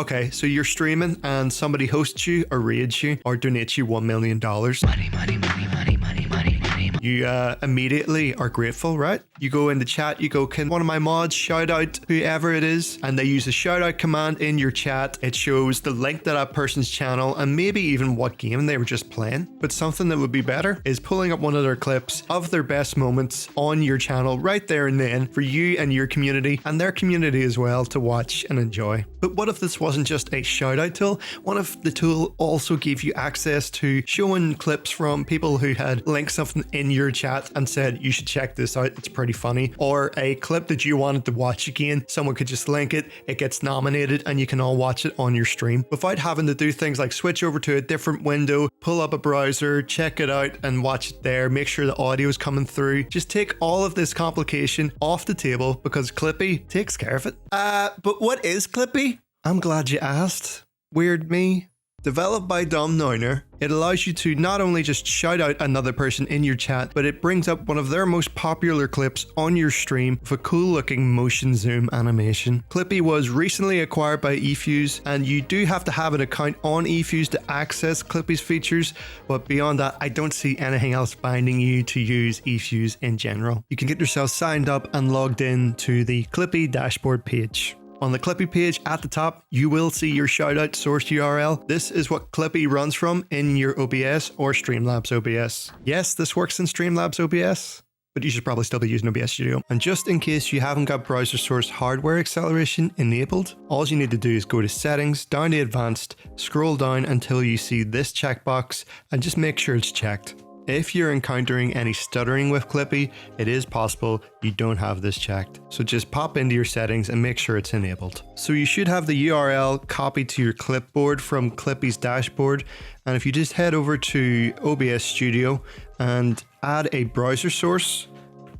Okay, so you're streaming and somebody hosts you or raids you or donates you $1 million. Money, money, money, money, money, money, money. You immediately are grateful, right? You go in the chat, you go, can one of my mods shout out whoever it is? And they use the shout out command in your chat. It shows the link to that person's channel and maybe even what game they were just playing. But something that would be better is pulling up one of their clips of their best moments on your channel right there and then for you and your community and their community as well to watch and enjoy. But what if this wasn't just a shout out tool? What if the tool also gave you access to showing clips from people who had linked something in your chat and said, you should check this out, it's pretty funny, or a clip that you wanted to watch again, someone could just link it, it gets nominated and you can all watch it on your stream without having to do things like switch over to a different window, pull up a browser, check it out and watch it there, make sure the audio is coming through. Just take all of this complication off the table because Clippy takes care of it. But what is Clippy? I'm glad you asked. Weird me. Developed by Dom Neuner, it allows you to not only just shout out another person in your chat, but it brings up one of their most popular clips on your stream with a cool looking motion zoom animation. Clippy was recently acquired by eFuse, and you do have to have an account on eFuse to access Clippy's features, but beyond that, I don't see anything else binding you to use eFuse in general. You can get yourself signed up and logged in to the Clippy dashboard page. On the Clippy page at the top, you will see your shoutout source URL. This is what Clippy runs from in your OBS or Streamlabs OBS. Yes, this works in Streamlabs OBS, but you should probably still be using OBS Studio. And just in case you haven't got browser source hardware acceleration enabled, all you need to do is go to settings, down to advanced, scroll down until you see this checkbox and just make sure it's checked. If you're encountering any stuttering with Clippy, it is possible you don't have this checked. So just pop into your settings and make sure it's enabled. So you should have the URL copied to your clipboard from Clippy's dashboard. And if you just head over to OBS Studio and add a browser source,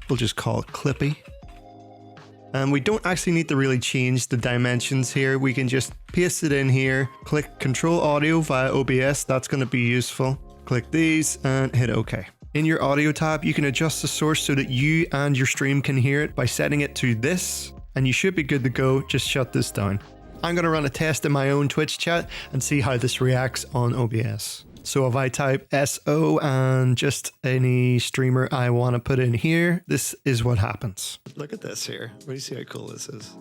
we'll just call it Clippy. And we don't actually need to really change the dimensions here. We can just paste it in here, click Control Audio via OBS. That's going to be useful. Click these and hit OK. In your audio tab, you can adjust the source so that you and your stream can hear it by setting it to this, and you should be good to go. Just shut this down. I'm going to run a test in my own Twitch chat and see how this reacts on OBS. So if I type SO and just any streamer I want to put in here, this is what happens. Look at this here. What do you see how cool this is?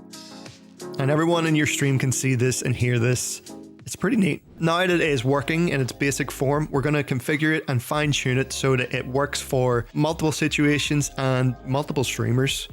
And everyone in your stream can see this and hear this. It's pretty neat. Now that it is working in its basic form, we're going to configure it and fine tune it so that it works for multiple situations and multiple streamers.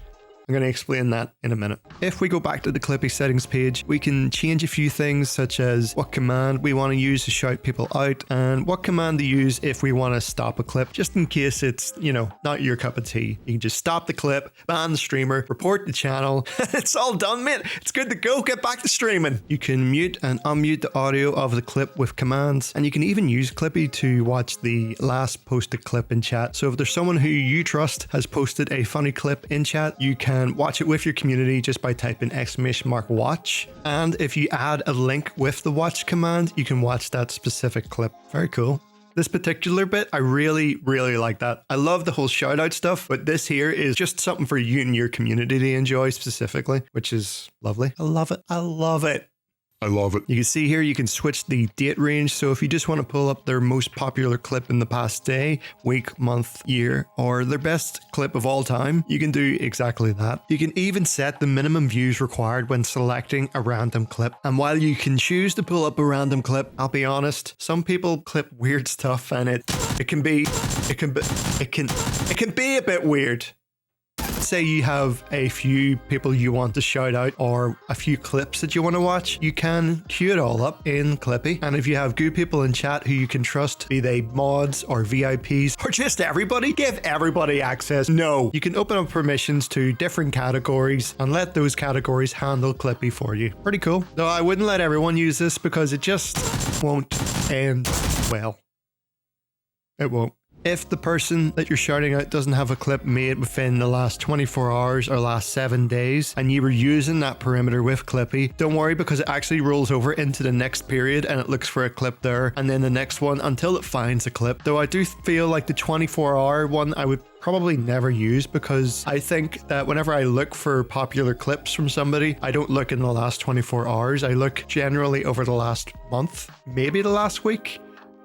I'm going to explain that in a minute. If we go back to the Clippy settings page, we can change a few things such as what command we want to use to shout people out and what command to use if we want to stop a clip, just in case it's, you know, not your cup of tea. You can just stop the clip, ban the streamer, report the channel. It's all done, mate. It's good to go. Get back to streaming. You can mute and unmute the audio of the clip with commands, and you can even use Clippy to watch the last posted clip in chat. So if there's someone who you trust has posted a funny clip in chat, you can watch it with your community just by typing !watch. And if you add a link with the watch command, you can watch that specific clip. Very cool. This particular bit, I really like that. I love the whole shout out stuff, but this here is just something for you and your community to enjoy specifically, which is lovely. I love it. I love it. I love it. You can see here, you can switch the date range. So if you just want to pull up their most popular clip in the past day, week, month, year, or their best clip of all time, you can do exactly that. You can even set the minimum views required when selecting a random clip. And while you can choose to pull up a random clip, I'll be honest, some people clip weird stuff and it can be a bit weird. Say you have a few people you want to shout out or a few clips that you want to watch, you can queue it all up in Clippy. And if you have good people in chat who you can trust, be they mods or VIPs or just everybody, give everybody access. No, you can open up permissions to different categories and let those categories handle Clippy for you. Pretty cool. Though I wouldn't let everyone use this because it just won't end well. It won't. If the person that you're shouting out doesn't have a clip made within the last 24 hours or last 7 days, and you were using that parameter with Clippy, don't worry, because it actually rolls over into the next period and it looks for a clip there, and then the next one until it finds a clip. Though I do feel like the 24-hour one I would probably never use, because I think that whenever I look for popular clips from somebody, I don't look in the last 24 hours. I look generally over the last month, maybe the last week,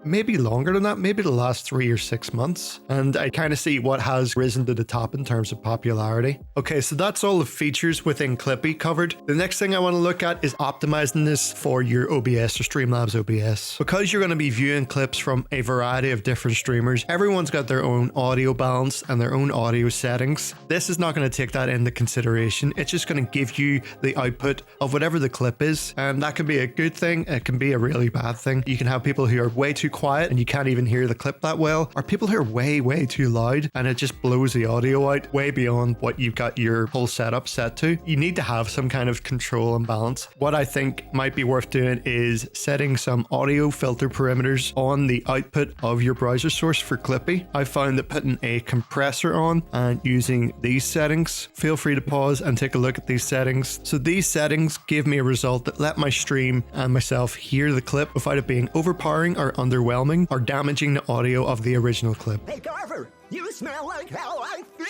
maybe longer than that, maybe the last 3 or 6 months. And I kind of see what has risen to the top in terms of popularity. Okay, so that's all the features within Clippy covered. The next thing I want to look at is optimizing this for your OBS or Streamlabs OBS. Because you're going to be viewing clips from a variety of different streamers, everyone's got their own audio balance and their own audio settings. This is not going to take that into consideration. It's just going to give you the output of whatever the clip is. And that can be a good thing. It can be a really bad thing. You can have people who are way too quiet and you can't even hear the clip that well, or people who are way too loud and it just blows the audio out way beyond what you've got your whole setup set to. You need to have some kind of control and balance. What I think might be worth doing is setting some audio filter parameters on the output of your browser source for Clippy. I found that putting a compressor on and using these settings, feel free to pause and take a look at these settings. So these settings give me a result that let my stream and myself hear the clip without it being overpowering or underwhelming or damaging the audio of the original clip. Hey Carver, you smell like how I feel.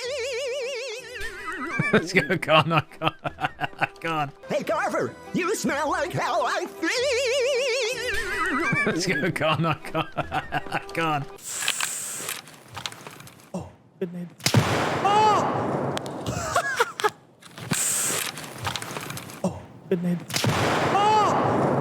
Let's go, go on. Hey Carver, you smell like how I feel. Let's go, go on. Oh, good name. Oh! Oh, good name. Oh!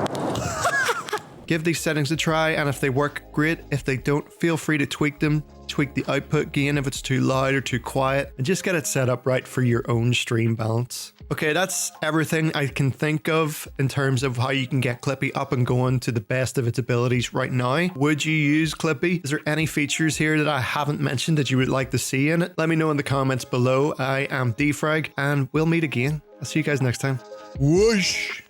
Give these settings a try, and if they work, great. If they don't, feel free to tweak them. Tweak the output gain if it's too loud or too quiet, and just get it set up right for your own stream balance. Okay, that's everything I can think of in terms of how you can get Clippy up and going to the best of its abilities right now. Would you use Clippy? Is there any features here that I haven't mentioned that you would like to see in it? Let me know in the comments below. I am Defrag, and we'll meet again. I'll see you guys next time. Whoosh!